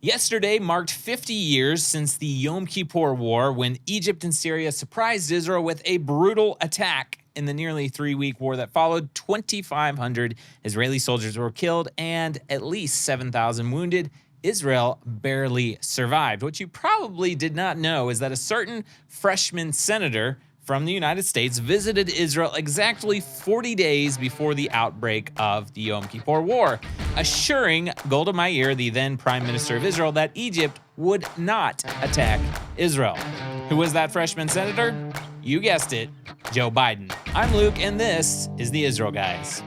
Yesterday marked 50 years since the Yom Kippur War, when Egypt and Syria surprised Israel with a brutal attack. In the nearly 3-week war that followed, 2,500 Israeli soldiers were killed and at least 7,000 wounded. Israel barely survived. What you probably did not know is that a certain freshman senator from the United States visited Israel exactly 40 days before the outbreak of the Yom Kippur War, assuring Golda Meir, the then Prime Minister of Israel, that Egypt would not attack Israel. Who was that freshman senator? You guessed it, Joe Biden. I'm Luke, and this is the Israel Guys.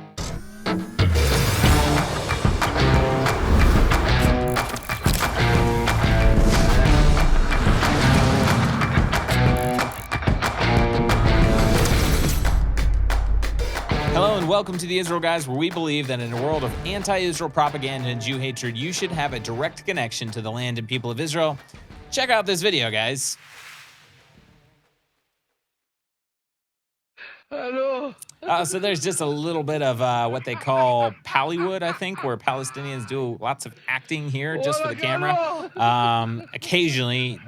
Hello and welcome to the Israel Guys, where we believe that in a world of anti-Israel propaganda and Jew hatred, you should have a direct connection to the land and people of Israel. Check out this video, guys. Hello. So there's just a little bit of what they call Pallywood, I think, where Palestinians do lots of acting here just for the camera. Occasionally,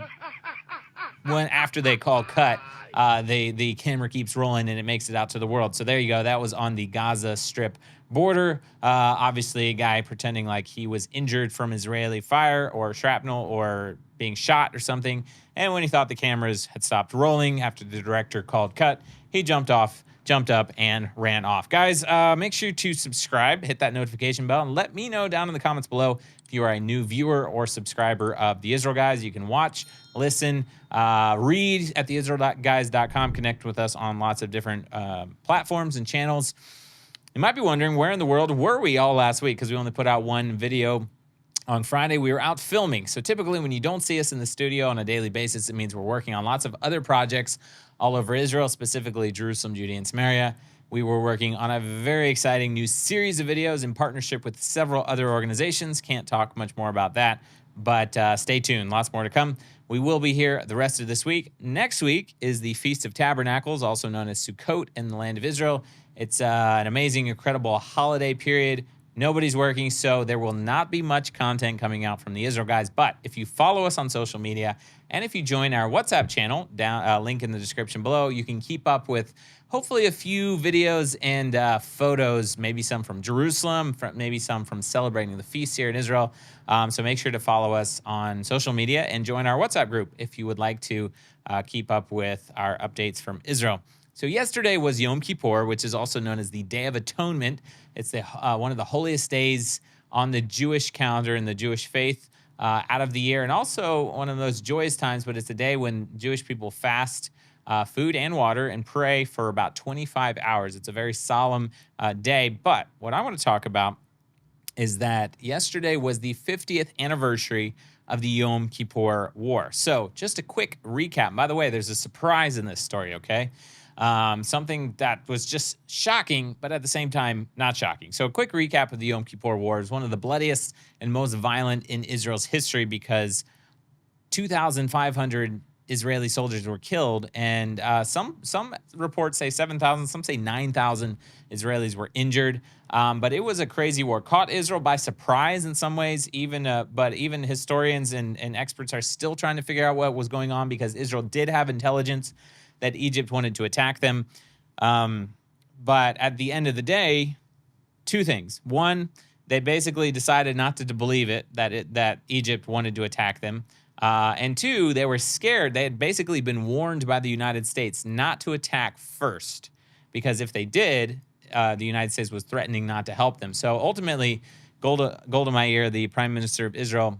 after they call cut, the camera keeps rolling and it makes it out to the world. So there you go. That was on the Gaza Strip border. Obviously, a guy pretending like he was injured from Israeli fire or shrapnel or being shot or something. And when he thought the cameras had stopped rolling after the director called cut, he jumped up and ran off. Guys, make sure to subscribe, hit that notification bell, and let me know down in the comments below if you are a new viewer or subscriber of the Israel Guys. You can watch, listen, read at theisraelguys.com, connect with us on lots of different platforms and channels. You might be wondering, where in the world were we all last week? Because we only put out one video on Friday. We were out filming. So typically when you don't see us in the studio on a daily basis, it means we're working on lots of other projects all over Israel, specifically Jerusalem, Judea, and Samaria. We were working on a very exciting new series of videos in partnership with several other organizations. Can't talk much more about that, but stay tuned. Lots more to come. We will be here the rest of this week. Next week is the Feast of Tabernacles, also known as Sukkot in the land of Israel. It's an amazing, incredible holiday period. Nobody's working, so there will not be much content coming out from the Israel Guys. But if you follow us on social media and if you join our WhatsApp channel, link in the description below, you can keep up with hopefully a few videos and photos, maybe some from Jerusalem, maybe some from celebrating the feast here in Israel. So make sure to follow us on social media and join our WhatsApp group if you would like to keep up with our updates from Israel. So yesterday was Yom Kippur, which is also known as the Day of Atonement. It's the one of the holiest days on the Jewish calendar and the Jewish faith out of the year, and also one of those joyous times, but it's a day when Jewish people fast food and water and pray for about 25 hours. It's a very solemn day, but what I want to talk about is that yesterday was the 50th anniversary of the Yom Kippur War. So just a quick recap. By the way, there's a surprise in this story, okay? Something that was just shocking, but at the same time, not shocking. So a quick recap of the Yom Kippur War is one of the bloodiest and most violent in Israel's history because 2,500 Israeli soldiers were killed, and some reports say 7,000, some say 9,000 Israelis were injured. But it was a crazy war. Caught Israel by surprise in some ways, but even historians and experts are still trying to figure out what was going on because Israel did have intelligence that Egypt wanted to attack them. But at the end of the day, two things. One, they basically decided not to believe it, that Egypt wanted to attack them. And two, they were scared. They had basically been warned by the United States not to attack first, because if they did, the United States was threatening not to help them. So ultimately, Golda Meir, the Prime Minister of Israel,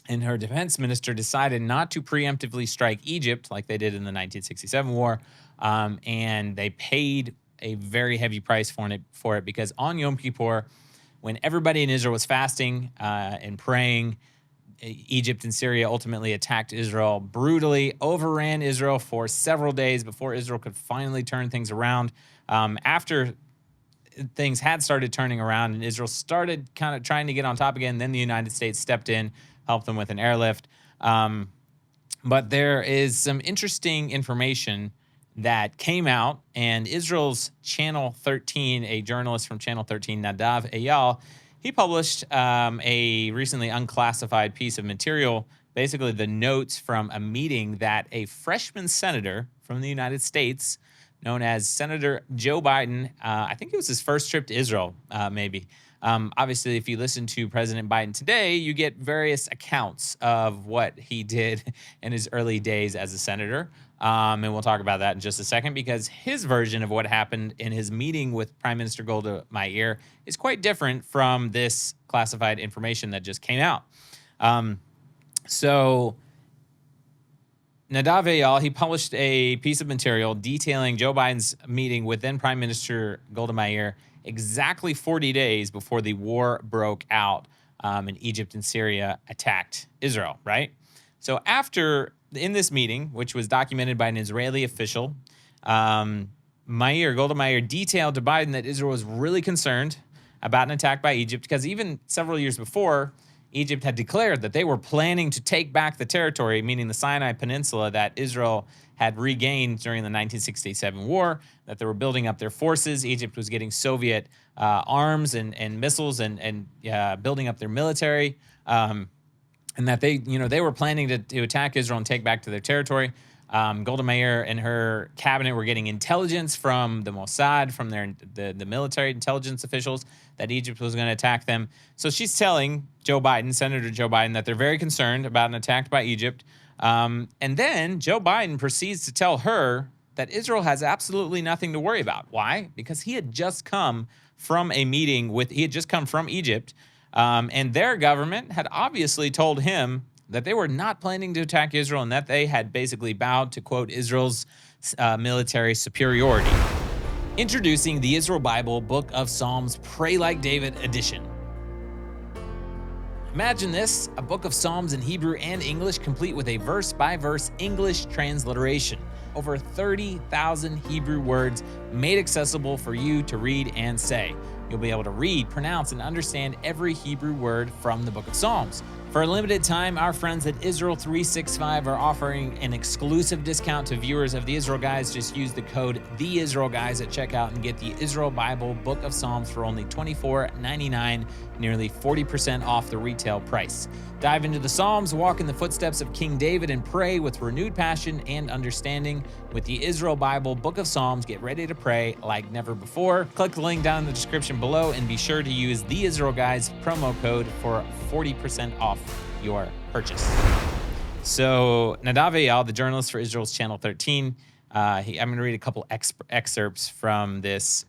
and her defense minister decided not to preemptively strike Egypt like they did in the 1967 war, and they paid a very heavy price for it because on Yom Kippur, when everybody in Israel was fasting and praying, Egypt and Syria ultimately attacked Israel brutally, overran Israel for several days before Israel could finally turn things around. After things had started turning around and Israel started kind of trying to get on top again, then the United States stepped in, help them with an airlift. But there is some interesting information that came out, and Israel's Channel 13, a journalist from Channel 13, Nadav Eyal, he published a recently unclassified piece of material, basically the notes from a meeting that a freshman senator from the United States, known as Senator Joe Biden, I think it was his first trip to Israel, maybe. Obviously, if you listen to President Biden today, you get various accounts of what he did in his early days as a senator. And we'll talk about that in just a second, because his version of what happened in his meeting with Prime Minister Golda Meir is quite different from this classified information that just came out. So Nadav Eyal, he published a piece of material detailing Joe Biden's meeting with then Prime Minister Golda Meir exactly 40 days before the war broke out and Egypt and Syria attacked Israel, right? So in this meeting, which was documented by an Israeli official, Golda Meir detailed to Biden that Israel was really concerned about an attack by Egypt, because even several years before, Egypt had declared that they were planning to take back the territory, meaning the Sinai Peninsula, that Israel had regained during the 1967 war, that they were building up their forces. Egypt was getting Soviet arms and missiles and building up their military, and that they were planning to attack Israel and take back to their territory. Golda Meir and her cabinet were getting intelligence from the Mossad, from the military intelligence officials, that Egypt was going to attack them. So she's telling Senator Joe Biden, that they're very concerned about an attack by Egypt. And then Joe Biden proceeds to tell her that Israel has absolutely nothing to worry about. Why? Because he had just come from a meeting he had just come from Egypt, and their government had obviously told him that they were not planning to attack Israel, and that they had basically bowed to, quote, Israel's military superiority. Introducing the Israel Bible Book of Psalms Pray Like David edition. Imagine this, a book of Psalms in Hebrew and English, complete with a verse-by-verse English transliteration. Over 30,000 Hebrew words made accessible for you to read and say. You'll be able to read, pronounce, and understand every Hebrew word from the Book of Psalms. For a limited time, our friends at Israel 365 are offering an exclusive discount to viewers of the Israel Guys. Just use the code TheIsraelGuys at checkout and get the Israel Bible Book of Psalms for only $24.99, nearly 40% off the retail price. Dive into the Psalms, walk in the footsteps of King David, and pray with renewed passion and understanding. With the Israel Bible Book of Psalms, get ready to pray like never before. Click the link down in the description below and be sure to use the Israel Guys promo code for 40% off your purchase. So Nadav Eyal, the journalist for Israel's Channel 13, I'm going to read a couple excerpts from this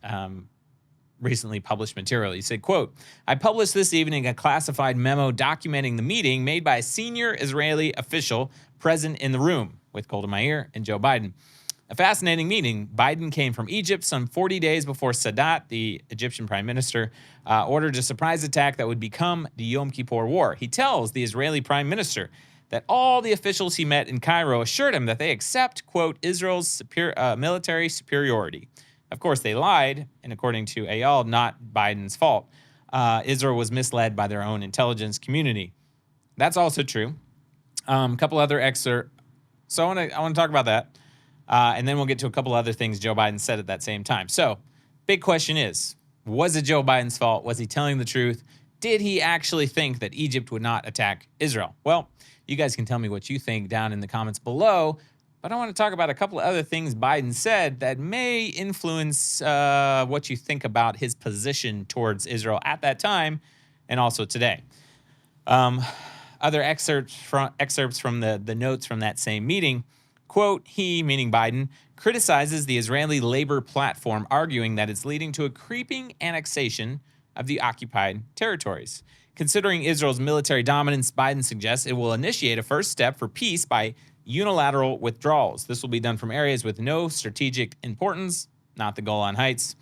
recently published material. He said, quote, I published this evening a classified memo documenting the meeting made by a senior Israeli official present in the room with Golda Meir and Joe Biden. A fascinating meeting. Biden came from Egypt some 40 days before Sadat, the Egyptian prime minister, ordered a surprise attack that would become the Yom Kippur War. He tells the Israeli prime minister that all the officials he met in Cairo assured him that they accept, quote, Israel's military superiority. Of course, they lied, and according to Eyal, not Biden's fault. Israel was misled by their own intelligence community. That's also true. A couple other excerpts. So I want to talk about that. And then we'll get to a couple other things Joe Biden said at that same time. So, big question is, was it Joe Biden's fault? Was he telling the truth? Did he actually think that Egypt would not attack Israel? Well, you guys can tell me what you think down in the comments below. But I want to talk about a couple of other things Biden said that may influence what you think about his position towards Israel at that time and also today. Other excerpts from the notes from that same meeting. Quote, he, meaning Biden, criticizes the Israeli labor platform, arguing that it's leading to a creeping annexation of the occupied territories. Considering Israel's military dominance, Biden suggests it will initiate a first step for peace by unilateral withdrawals. This will be done from areas with no strategic importance, not the Golan Heights.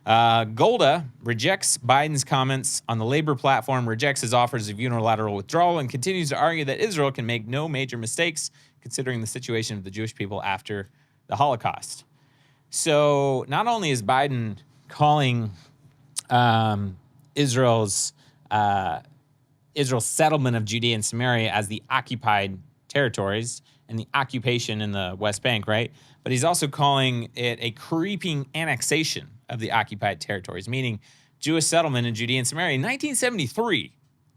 Golda rejects Biden's comments on the labor platform, rejects his offers of unilateral withdrawal, and continues to argue that Israel can make no major mistakes considering the situation of the Jewish people after the Holocaust. So not only is Biden calling Israel's settlement of Judea and Samaria as the occupied territories and the occupation in the West Bank, right? But he's also calling it a creeping annexation of the occupied territories, meaning Jewish settlement in Judea and Samaria in 1973.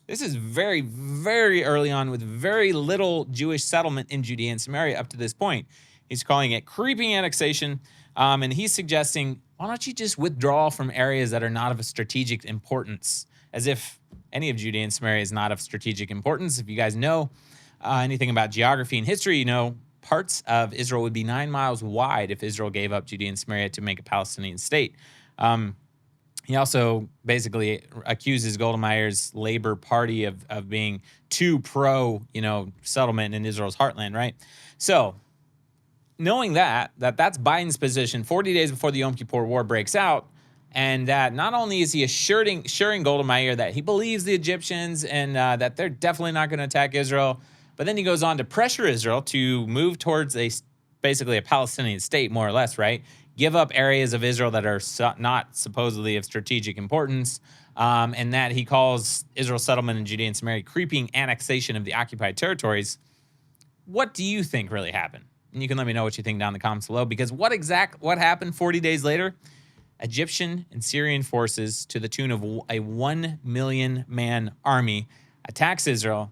This is very, very early on with very little Jewish settlement in Judea and Samaria up to this point. He's calling it creeping annexation, and he's suggesting, why don't you just withdraw from areas that are not of strategic importance, as if any of Judea and Samaria is not of strategic importance. If you guys know anything about geography and history, you know parts of Israel would be 9 miles wide if Israel gave up Judea and Samaria to make a Palestinian state. He also basically accuses Golda Meir's Labor Party of being too pro, settlement in Israel's heartland, right? So, knowing that's Biden's position 40 days before the Yom Kippur War breaks out, and that not only is he assuring Golda Meir that he believes the Egyptians and that they're definitely not going to attack Israel, but then he goes on to pressure Israel to move towards basically a Palestinian state, more or less, right? Give up areas of Israel that are not supposedly of strategic importance, and that he calls Israel's settlement in Judea and Samaria creeping annexation of the occupied territories. What do you think really happened? And you can let me know what you think down in the comments below, because what happened 40 days later? Egyptian and Syrian forces, to the tune of a 1 million man army, attacks Israel.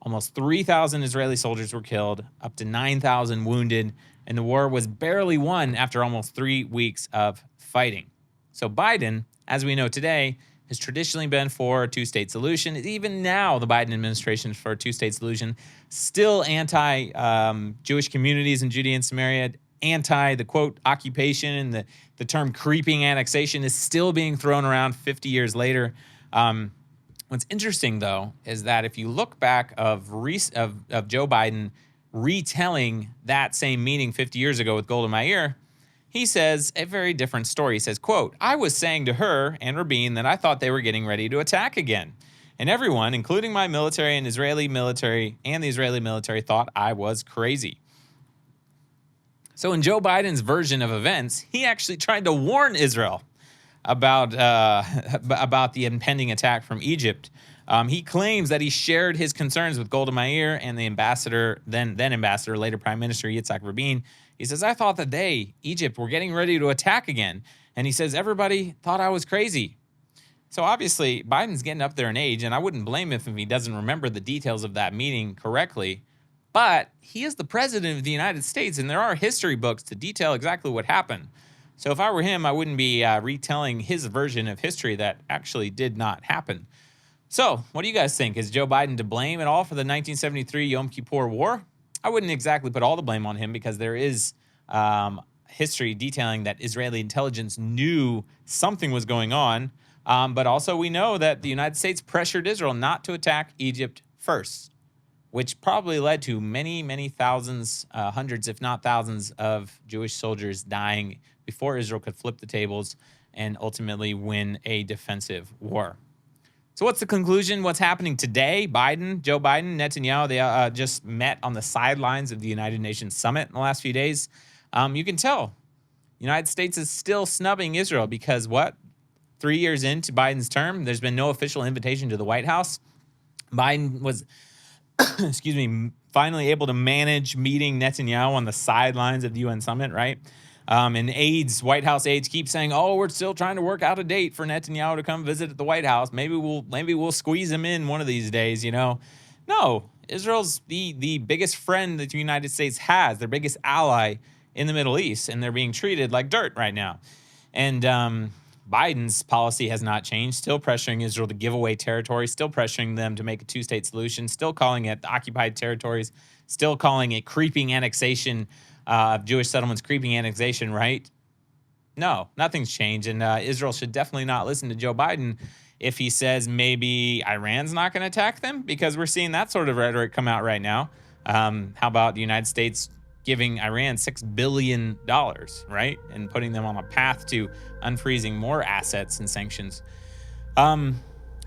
Almost 3,000 Israeli soldiers were killed, up to 9,000 wounded, and the war was barely won after almost 3 weeks of fighting. So Biden, as we know today, has traditionally been for a two-state solution. Even now, the Biden administration is for a two-state solution. Still anti-Jewish communities in Judea and Samaria, anti the, quote, occupation, and the term creeping annexation is still being thrown around 50 years later. What's interesting, though, is that if you look back of Joe Biden retelling that same meeting 50 years ago with Golda Meir, he says a very different story. He says, quote, I was saying to her and Rabin that I thought they were getting ready to attack again. And everyone, including my military and the Israeli military, thought I was crazy. So in Joe Biden's version of events, he actually tried to warn Israel about the impending attack from Egypt. He claims that he shared his concerns with Golda Meir and the ambassador, then ambassador, later Prime Minister Yitzhak Rabin. He says, I thought that Egypt, were getting ready to attack again. And he says, everybody thought I was crazy. So obviously, Biden's getting up there in age, and I wouldn't blame him if he doesn't remember the details of that meeting correctly. But he is the president of the United States, and there are history books to detail exactly what happened. So if I were him, I wouldn't be retelling his version of history that actually did not happen. So what do you guys think? Is Joe Biden to blame at all for the 1973 Yom Kippur War? I wouldn't exactly put all the blame on him, because there is history detailing that Israeli intelligence knew something was going on. But also we know that the United States pressured Israel not to attack Egypt first, which probably led to many, many thousands, hundreds, if not thousands, of Jewish soldiers dying before Israel could flip the tables and ultimately win a defensive war. So what's the conclusion? What's happening today? Joe Biden, Netanyahu, they just met on the sidelines of the United Nations summit in the last few days. You can tell the United States is still snubbing Israel because 3 years into Biden's term, there's been no official invitation to the White House. Biden was finally able to manage meeting Netanyahu on the sidelines of the UN summit, right? And White House aides keep saying, "Oh, we're still trying to work out a date for Netanyahu to come visit at the White House. Maybe we'll squeeze him in one of these days." No, Israel's the biggest friend that the United States has, their biggest ally in the Middle East, and they're being treated like dirt right now. And Biden's policy has not changed, still pressuring Israel to give away territory, still pressuring them to make a two-state solution, still calling it occupied territories, still calling it creeping annexation, Jewish settlements, creeping annexation, right? No, nothing's changed, and Israel should definitely not listen to Joe Biden if he says maybe Iran's not going to attack them, because we're seeing that sort of rhetoric come out right now. How about the United States giving Iran $6 billion, right? And putting them on a path to unfreezing more assets and sanctions.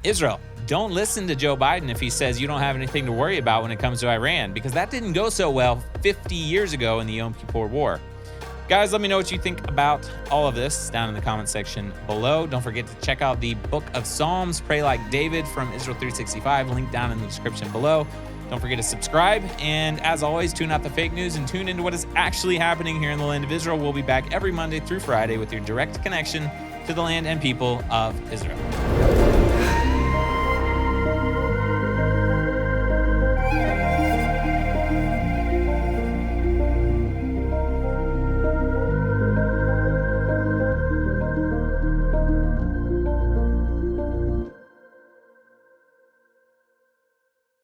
Israel, don't listen to Joe Biden if he says you don't have anything to worry about when it comes to Iran, because that didn't go so well 50 years ago in the Yom Kippur War. Guys, let me know what you think about all of this down in the comment section below. Don't forget to check out the Book of Psalms, Pray Like David from Israel 365, link down in the description below. Don't forget to subscribe, and as always, tune out the fake news and tune into what is actually happening here in the land of Israel. We'll be back every Monday through Friday with your direct connection to the land and people of Israel.